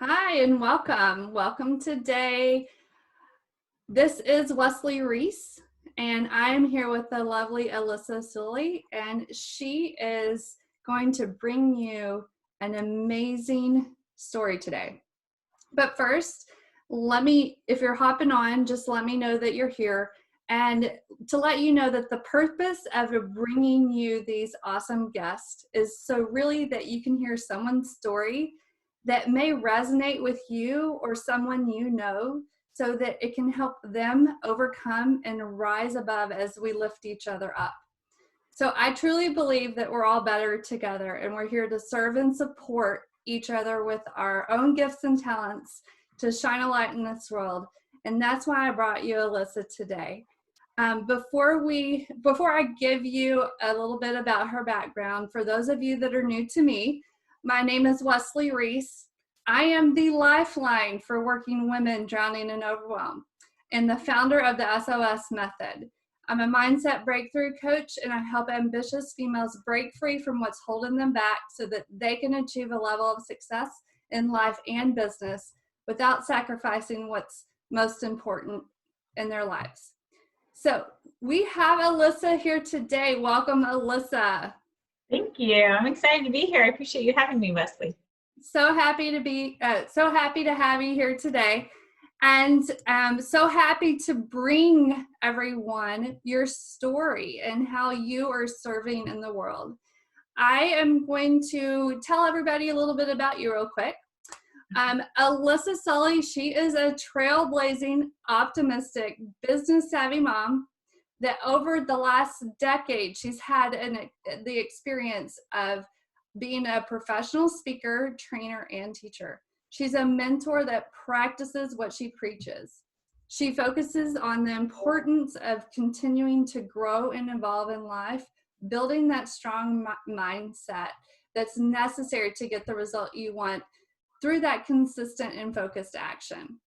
Hi and welcome. Welcome today. This is Wesley Reese, and I'm here with the lovely Alyssa Sulli, and she is going to bring you an amazing story today. But first, if you're hopping on, just let me know that you're here, and to let you know that the purpose of bringing you these awesome guests is so really that you can hear someone's story that may resonate with you or someone you know, so that it can help them overcome and rise above as we lift each other up. So I truly believe that we're all better together, and we're here to serve and support each other with our own gifts and talents to shine a light in this world. And that's why I brought you Alyssa today. Before I give you a little bit about her background, for those of you that are new to me, my name is Wesley Reese. I am the lifeline for working women drowning in overwhelm and the founder of the SOS Method. I'm a mindset breakthrough coach, and I help ambitious females break free from what's holding them back so that they can achieve a level of success in life and business without sacrificing what's most important in their lives. So we have Alyssa here today. Welcome, Alyssa. Thank you. I'm excited to be here. I appreciate you having me, Wesley. So happy to have you here today. And so happy to bring everyone your story and how you are serving in the world. I am going to tell everybody a little bit about you real quick. Alyssa Sulli, she is a trailblazing, optimistic, business-savvy mom that over the last decade, she's had the experience of being a professional speaker, trainer, and teacher. She's a mentor that practices what she preaches. She focuses on the importance of continuing to grow and evolve in life, building that strong mindset that's necessary to get the result you want through that consistent and focused action.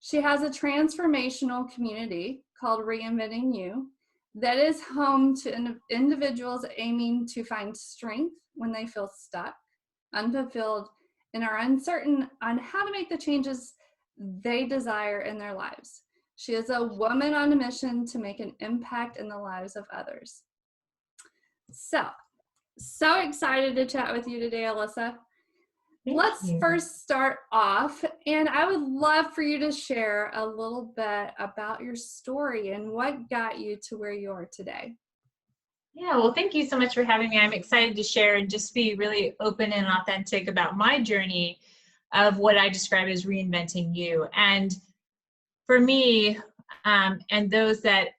She has a transformational community called Reinventing You that is home to individuals aiming to find strength when they feel stuck, unfulfilled, and are uncertain on how to make the changes they desire in their lives. She is a woman on a mission to make an impact in the lives of others. So excited to chat with you today, Alyssa. Let's first start off, and I would love for you to share a little bit about your story and what got you to where you are today. Yeah, well, thank you so much for having me. I'm excited to share and just be really open and authentic about my journey of what I describe as reinventing you. And for me, and those that,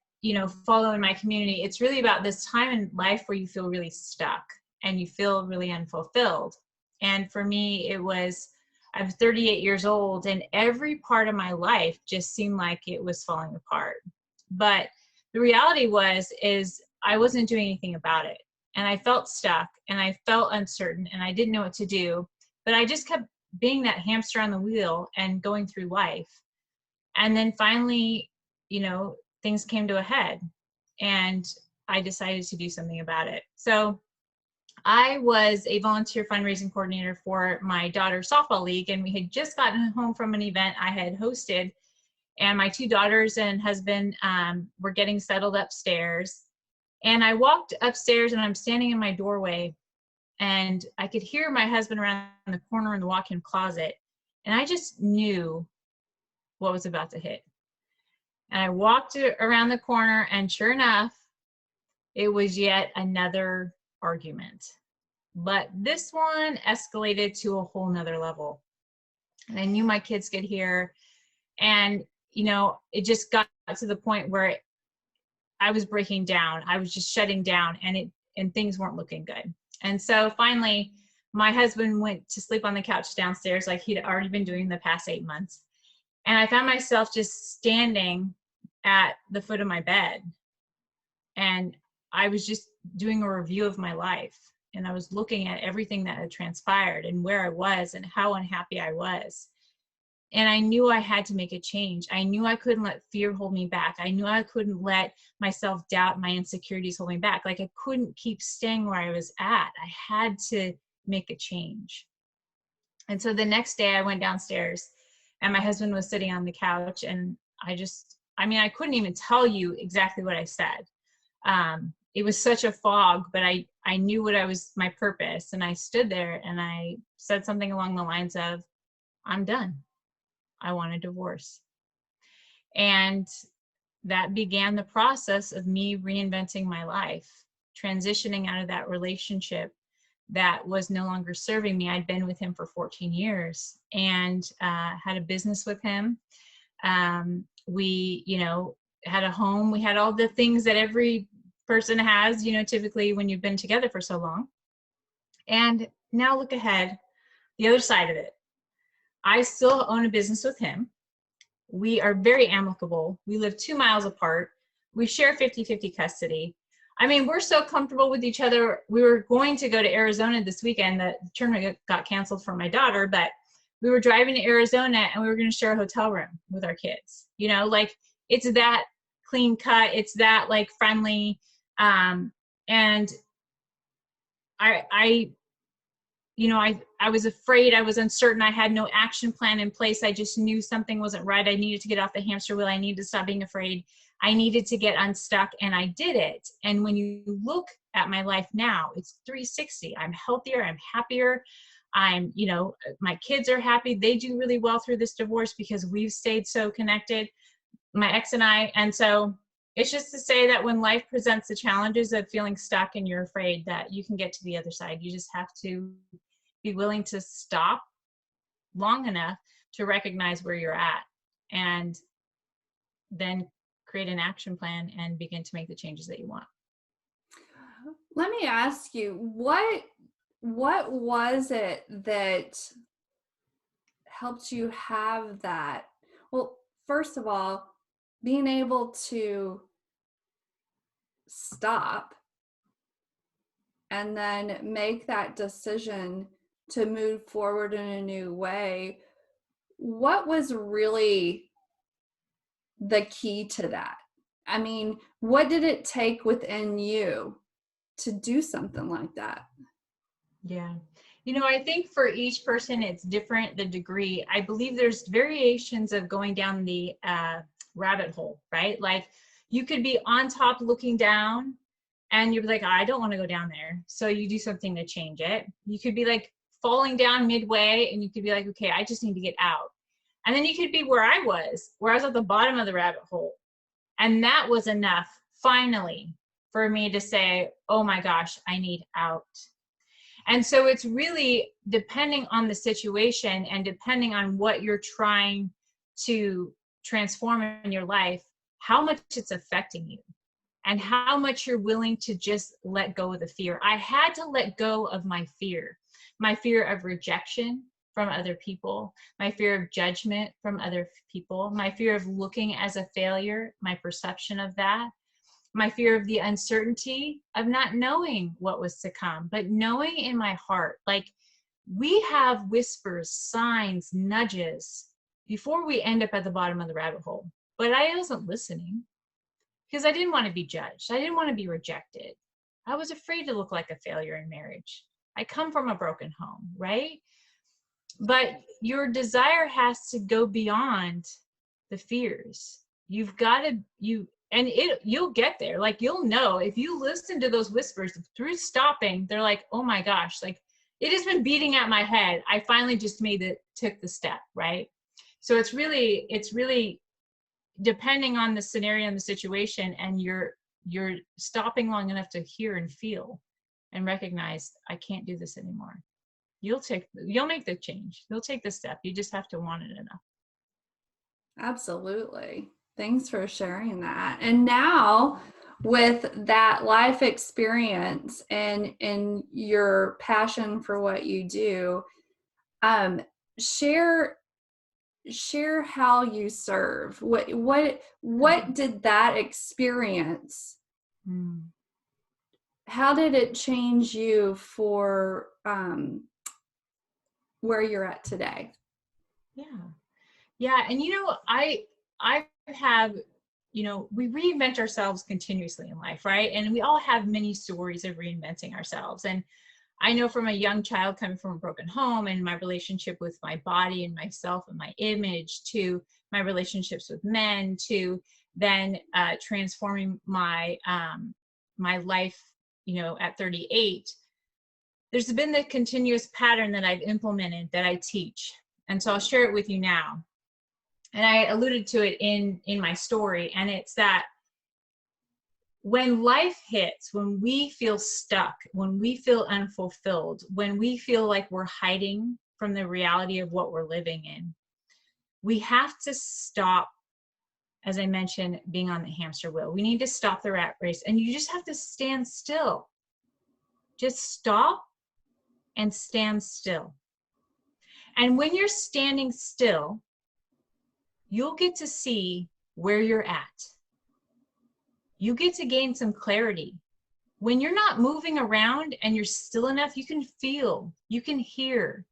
follow in my community, it's really about this time in life where you feel really stuck and you feel really unfulfilled. And for me, I'm 38 years old, and every part of my life just seemed like it was falling apart. But the reality is I wasn't doing anything about it. And I felt stuck and I felt uncertain and I didn't know what to do. But I just kept being that hamster on the wheel and going through life. And then finally, things came to a head and I decided to do something about it. So I was a volunteer fundraising coordinator for my daughter's softball league, and we had just gotten home from an event I had hosted, and my two daughters and husband were getting settled upstairs. And I walked upstairs and I'm standing in my doorway and I could hear my husband around the corner in the walk-in closet, and I just knew what was about to hit. And I walked around the corner, and sure enough, it was yet another argument. But this one escalated to a whole nother level. And I knew my kids could hear. And, it just got to the point where I was breaking down. I was just shutting down, and things weren't looking good. And so finally, my husband went to sleep on the couch downstairs like he'd already been doing the past 8 months. And I found myself just standing at the foot of my bed. And I was just doing a review of my life. And I was looking at everything that had transpired and where I was and how unhappy I was. And I knew I had to make a change. I knew I couldn't let fear hold me back. I knew I couldn't let my self-doubt, my insecurities hold me back. Like I couldn't keep staying where I was at. I had to make a change. And so the next day I went downstairs and my husband was sitting on the couch, and I couldn't even tell you exactly what I said. It was such a fog, but I knew my purpose. And I stood there and I said something along the lines of, I'm done. I want a divorce. And that began the process of me reinventing my life, transitioning out of that relationship that was no longer serving me. I'd been with him for 14 years and had a business with him. We, had a home. We had all the things that every person has, typically when you've been together for so long. And now look ahead, the other side of it. I still own a business with him. We are very amicable. We live 2 miles apart. We share 50-50 custody. I mean, we're so comfortable with each other. We were going to go to Arizona this weekend. The tournament got canceled for my daughter, but we were driving to Arizona and we were going to share a hotel room with our kids. It's that clean cut. It's that friendly. And I was afraid, I was uncertain, I had no action plan in place. I just knew something wasn't right. I needed to get off the hamster wheel. I needed to stop being afraid. I needed to get unstuck, and I did it. And when you look at my life now, it's 360. I'm healthier, I'm happier. My kids are happy. They do really well through this divorce because we've stayed so connected, my ex and I. And so it's just to say that when life presents the challenges of feeling stuck and you're afraid, that you can get to the other side. You just have to be willing to stop long enough to recognize where you're at, and then create an action plan and begin to make the changes that you want. Let me ask you, what was it that helped you have that? Well, first of all, being able to stop and then make that decision to move forward in a new way. What was really the key to that? I mean, what did it take within you to do something like that? Yeah. I think for each person, it's different, the degree. I believe there's variations of going down the rabbit hole, right? Like you could be on top looking down and you're like, I don't want to go down there. So you do something to change it. You could be like falling down midway and you could be like, okay, I just need to get out. And then you could be where I was at the bottom of the rabbit hole. And that was enough finally for me to say, oh my gosh, I need out. And so it's really depending on the situation and depending on what you're trying to transform in your life, how much it's affecting you and how much you're willing to just let go of the fear. I had to let go of my fear of rejection from other people, my fear of judgment from other people, my fear of looking as a failure, my perception of that, my fear of the uncertainty of not knowing what was to come, but knowing in my heart, like we have whispers, signs, nudges before we end up at the bottom of the rabbit hole. But I wasn't listening because I didn't want to be judged. I didn't want to be rejected. I was afraid to look like a failure in marriage. I come from a broken home, right? But your desire has to go beyond the fears. You've got to, you'll get there. Like you'll know if you listen to those whispers through stopping, they're like, oh my gosh, like it has been beating at my head. I finally just took the step, right? So it's really depending on the scenario and the situation, and you're stopping long enough to hear and feel and recognize, I can't do this anymore. You'll make the change. You'll take the step. You just have to want it enough. Absolutely. Thanks for sharing that. And now with that life experience and your passion for what you do, share how you serve. What did that experience? How did it change you for where you're at today? Yeah. And I have, we reinvent ourselves continuously in life, right? And we all have many stories of reinventing ourselves. And I know from a young child coming from a broken home and my relationship with my body and myself and my image, to my relationships with men, to then transforming my my life, you know, at 38, there's been the continuous pattern that I've implemented that I teach. And so I'll share it with you now. And I alluded to it in my story, and it's that when life hits, when we feel stuck, when we feel unfulfilled, when we feel like we're hiding from the reality of what we're living in, we have to stop, as I mentioned, being on the hamster wheel. We need to stop the rat race, and you just have to stand still. Just stop and stand still. And when you're standing still, you'll get to see where you're at. You get to gain some clarity. When you're not moving around and you're still enough, you can feel, you can hear,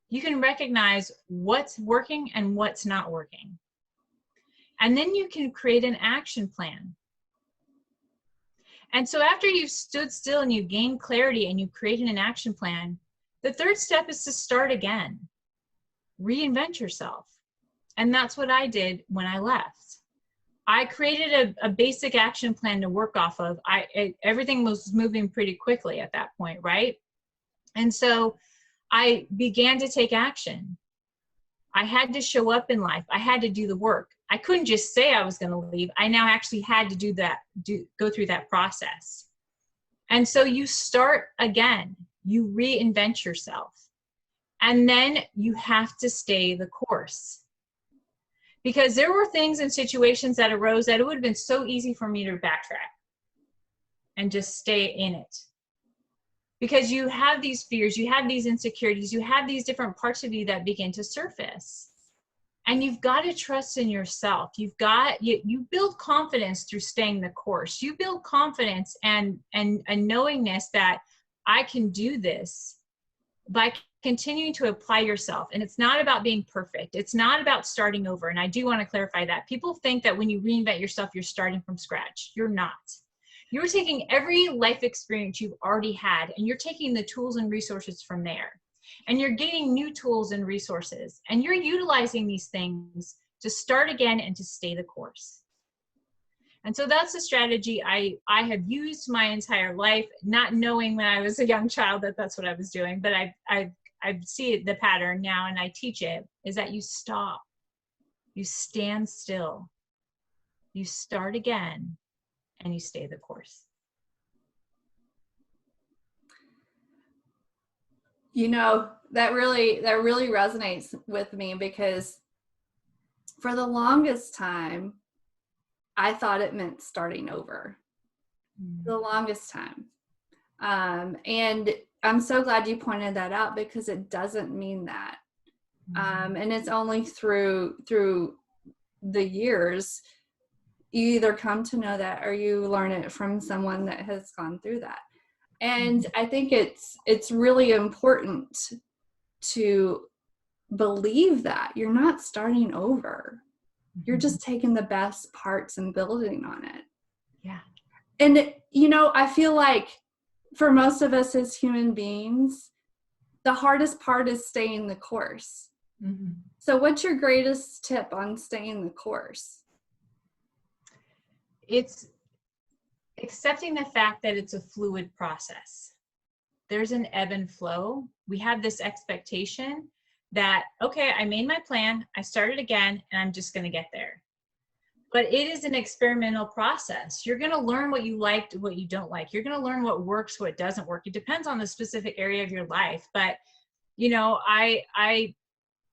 you can recognize what's working and what's not working. And then you can create an action plan. And so after you've stood still and you've gained clarity and you've created an action plan, the third step is to start again. Reinvent yourself. And that's what I did when I left. I created a basic action plan to work off of. Everything was moving pretty quickly at that point, right? And so I began to take action. I had to show up in life. I had to do the work. I couldn't just say I was going to leave. I now actually had to go through that process. And so you start again. You reinvent yourself. And then you have to stay the course. Because there were things and situations that arose that it would have been so easy for me to backtrack and just stay in it. Because you have these fears, you have these insecurities, you have these different parts of you that begin to surface. And you've got to trust in yourself. You build confidence through staying the course. You build confidence and a knowingness that I can do this by continuing to apply yourself. And it's not about being perfect. It's not about starting over. And I do want to clarify that. People think that when you reinvent yourself, you're starting from scratch. You're not. You're taking every life experience you've already had, and you're taking the tools and resources from there. And you're gaining new tools and resources. And you're utilizing these things to start again and to stay the course. And so that's a strategy I have used my entire life, not knowing when I was a young child that that's what I was doing. But I see the pattern now, and I teach it, is that you stop, you stand still, you start again, and you stay the course. You know, that really resonates with me, because for the longest time, I thought it meant starting over. The longest time. And I'm so glad you pointed that out, because it doesn't mean that. And it's only through the years you either come to know that, or you learn it from someone that has gone through that. And I think it's really important to believe that you're not starting over. You're just taking the best parts and building on it. Yeah. And, you know, I feel like for most of us as human beings, the hardest part is staying the course. Mm-hmm. So what's your greatest tip on staying the course? It's accepting the fact that it's a fluid process. There's an ebb and flow. We have this expectation that, okay, I made my plan, I started again, and I'm just going to get there. But it is an experimental process. You're going to learn what you like, what you don't like. You're going to learn what works, what doesn't work. It depends on the specific area of your life. But, you know, I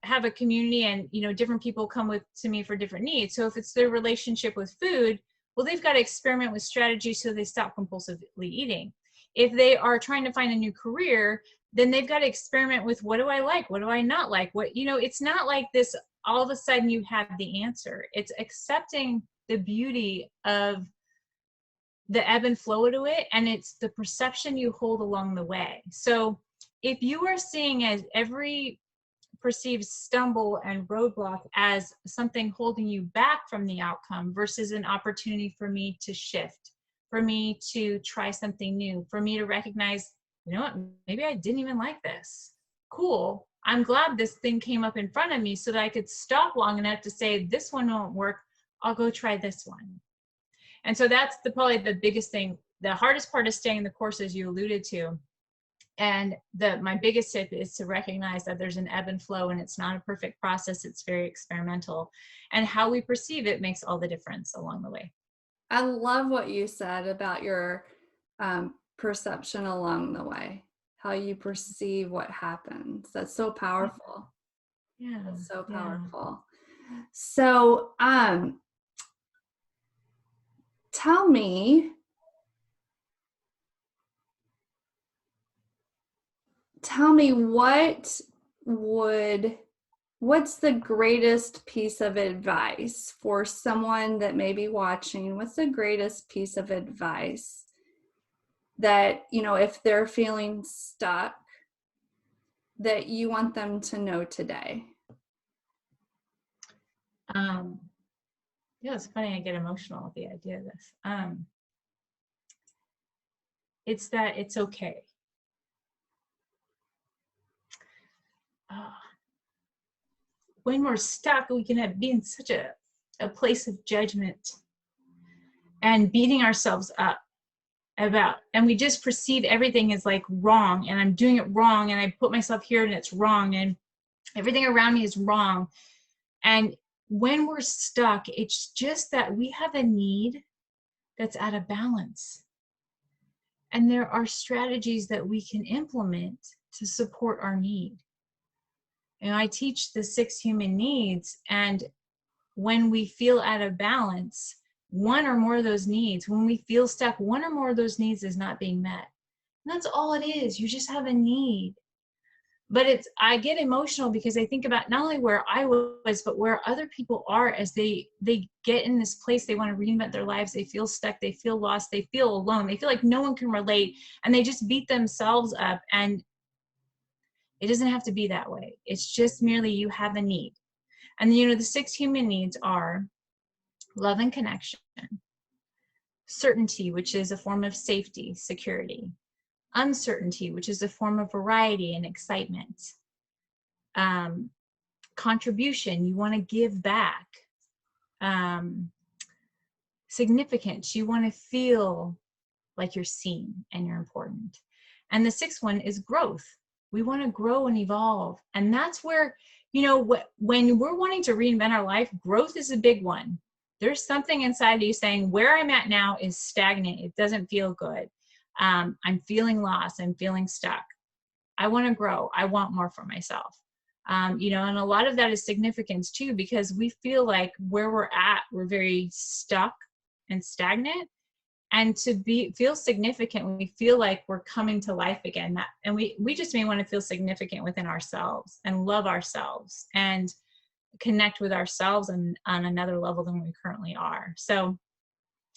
have a community, and, you know, different people come to me for different needs. So if it's their relationship with food, well, they've got to experiment with strategies so they stop compulsively eating. If they are trying to find a new career, then they've got to experiment with, what do I like? What do I not like? What, you know, it's not like this, all of a sudden you have the answer. It's accepting the beauty of the ebb and flow to it. And it's the perception you hold along the way. So if you are seeing as every perceived stumble and roadblock as something holding you back from the outcome versus an opportunity for me to shift, for me to try something new, for me to recognize you know what, maybe I didn't even like this. Cool. I'm glad this thing came up in front of me so that I could stop long enough to say, this one won't work. I'll go try this one. And so that's probably the biggest thing. The hardest part is staying the course, as you alluded to. And my biggest tip is to recognize that there's an ebb and flow, and it's not a perfect process. It's very experimental. And how we perceive it makes all the difference along the way. I love what you said about your perception along the way, how you perceive what happens. That's so powerful. Yeah. That's so Yeah. powerful. So, tell me what's the greatest piece of advice for someone that may be watching? What's the greatest piece of advice that, if they're feeling stuck, that you want them to know today? Yeah, it's funny. I get emotional with the idea of this. It's that it's okay. When we're stuck, we can be in such a place of judgment and beating ourselves up and we just perceive everything as like wrong, and I'm doing it wrong, and I put myself here and it's wrong, and everything around me is wrong. And when we're stuck, it's just that we have a need that's out of balance. And there are strategies that we can implement to support our need. And I teach the 6 human needs, and when we feel out of balance, one or more of those needs, when we feel stuck, one or more of those needs is not being met. And that's all it is. You just have a need. But I get emotional because I think about not only where I was, but where other people are as they get in this place. They want to reinvent their lives. They feel stuck. They feel lost. They feel alone. They feel like no one can relate, and they just beat themselves up. And it doesn't have to be that way. It's just merely you have a need. And the 6 human needs are love and connection, certainty, which is a form of safety, security, uncertainty, which is a form of variety and excitement, contribution, you want to give back, significance, you want to feel like you're seen and you're important. And the 6th one is growth. We want to grow and evolve. And that's where, when we're wanting to reinvent our life, growth is a big one. There's something inside of you saying, where I'm at now is stagnant. It doesn't feel good. I'm feeling lost. I'm feeling stuck. I want to grow. I want more for myself. And a lot of that is significance too, because we feel like where we're at, we're very stuck and stagnant. And to feel significant, we feel like we're coming to life again. And we just may want to feel significant within ourselves and love ourselves and connect with ourselves on another level than we currently are. So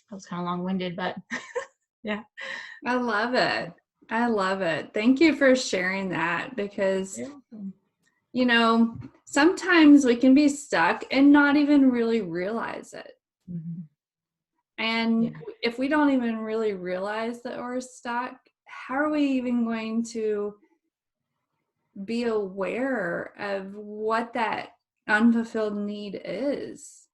that was kind of long-winded, but yeah. I love it. I love it. Thank you for sharing that, because, sometimes we can be stuck and not even really realize it. Mm-hmm. And if we don't even really realize that we're stuck, how are we even going to be aware of what that unfulfilled need is?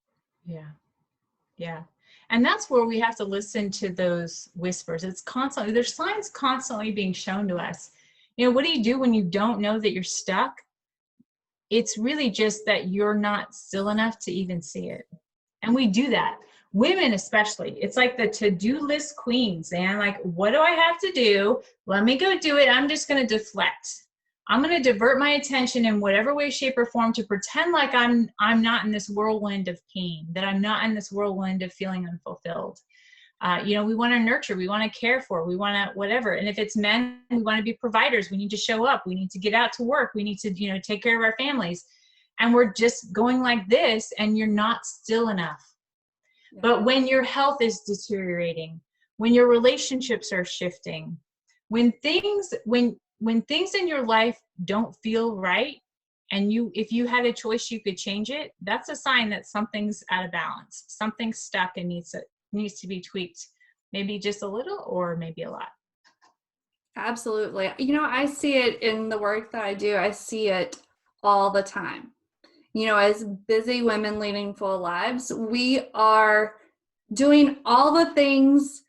Yeah. And that's where we have to listen to those whispers. There's signs constantly being shown to us. What do you do when you don't know that you're stuck? It's really just that you're not still enough to even see it. And we do that. Women especially. It's like the to-do list queens. And like, what do I have to do? Let me go do it. I'm just going to deflect. I'm going to divert my attention in whatever way, shape, or form to pretend like I'm not in this whirlwind of pain, that I'm not in this whirlwind of feeling unfulfilled. We want to nurture, we want to care for, we want to whatever. And if it's men, we want to be providers. We need to show up. We need to get out to work. We need to, take care of our families. And we're just going like this, and you're not still enough. Yeah. But when your health is deteriorating, when your relationships are shifting, when things in your life don't feel right, and if you had a choice, you could change it, that's a sign that something's out of balance. Something's stuck and needs to be tweaked, maybe just a little or maybe a lot. Absolutely. I see it in the work that I do. I see it all the time. As busy women leading full lives, we are doing all the things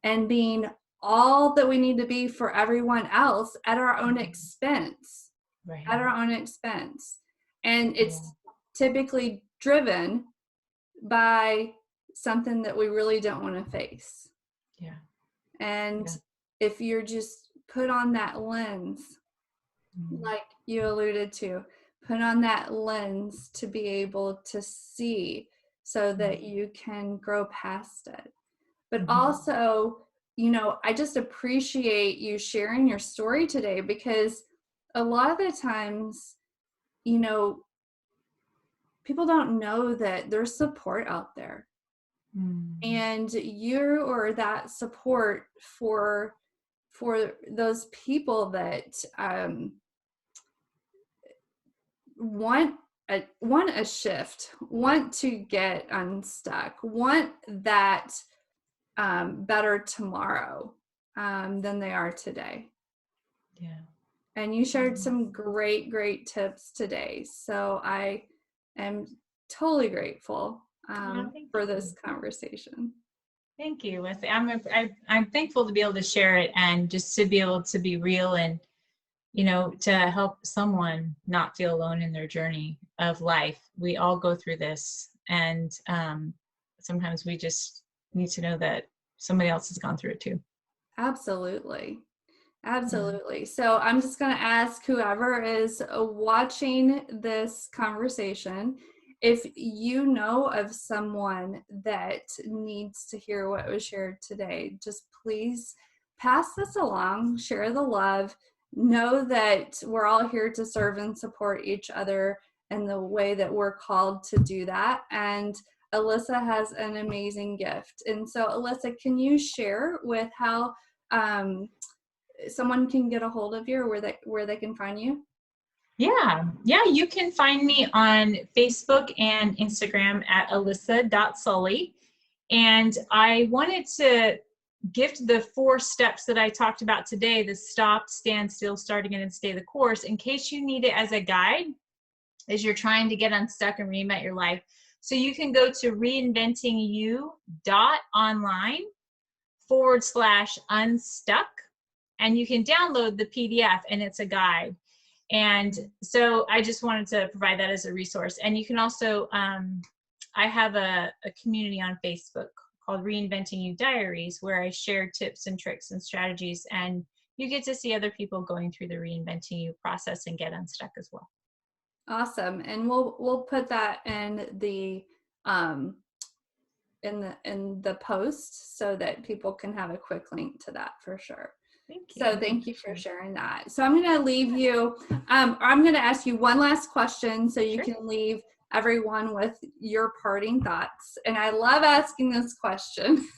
and being all that we need to be for everyone else at our own expense, Right. at our own expense. And Yeah. it's typically driven by something that we really don't want to face. Yeah. And Yeah. if you're just put on that lens, like you alluded to, put on that lens to be able to see so that you can grow past it. But also, I just appreciate you sharing your story today, because a lot of the times, people don't know that there's support out there. And you are that support for those people that want a shift, want to get unstuck, want that better tomorrow than they are today. Yeah. And you shared some great tips today. So I am totally grateful Thank for you. this conversation. Thank you, Leslie. I'm thankful to be able to share it and just to be able to be real and, to help someone not feel alone in their journey of life. We all go through this, and sometimes we just need to know that somebody else has gone through it too. Absolutely. Yeah. Absolutely. So I'm just going to ask whoever is watching this conversation, if you know of someone that needs to hear what was shared today, just please pass this along, share the love, know that we're all here to serve and support each other in the way that we're called to do that. And Alyssa has an amazing gift. And so, Alyssa, can you share with how someone can get a hold of you, or where they can find you? Yeah, you can find me on Facebook and Instagram at alyssa.sulli. And I wanted to gift the 4 steps that I talked about today, the stop, stand still, start again, and stay the course, in case you need it as a guide as you're trying to get unstuck and reinvent your life. So you can go to reinventingyou.online/unstuck, and you can download the PDF, and it's a guide. And so I just wanted to provide that as a resource. And you can also, I have a community on Facebook called Reinventing You Diaries, where I share tips and tricks and strategies, and you get to see other people going through the Reinventing You process and get unstuck as well. Awesome. And we'll put that in the post so that people can have a quick link to that for sure. Thank you. So thank you for sharing that. So I'm going to leave you, I'm going to ask you one last question so you can leave everyone with your parting thoughts. And I love asking this question.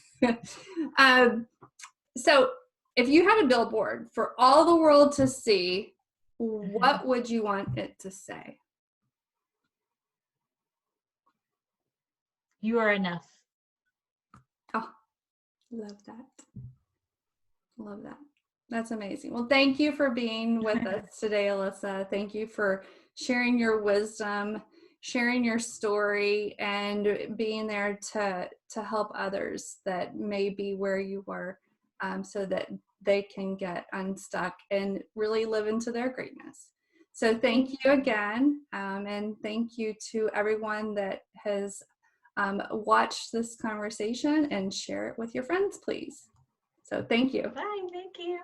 So if you had a billboard for all the world to see, what would you want it to say? You are enough. Oh, love that. Love that. That's amazing. Well, thank you for being with us today, Alyssa. Thank you for sharing your wisdom, sharing your story, and being there to help others that may be where you were, so that they can get unstuck and really live into their greatness. So thank you again, and thank you to everyone that has watched this conversation, and share it with your friends, please. So thank you. Bye. Thank you.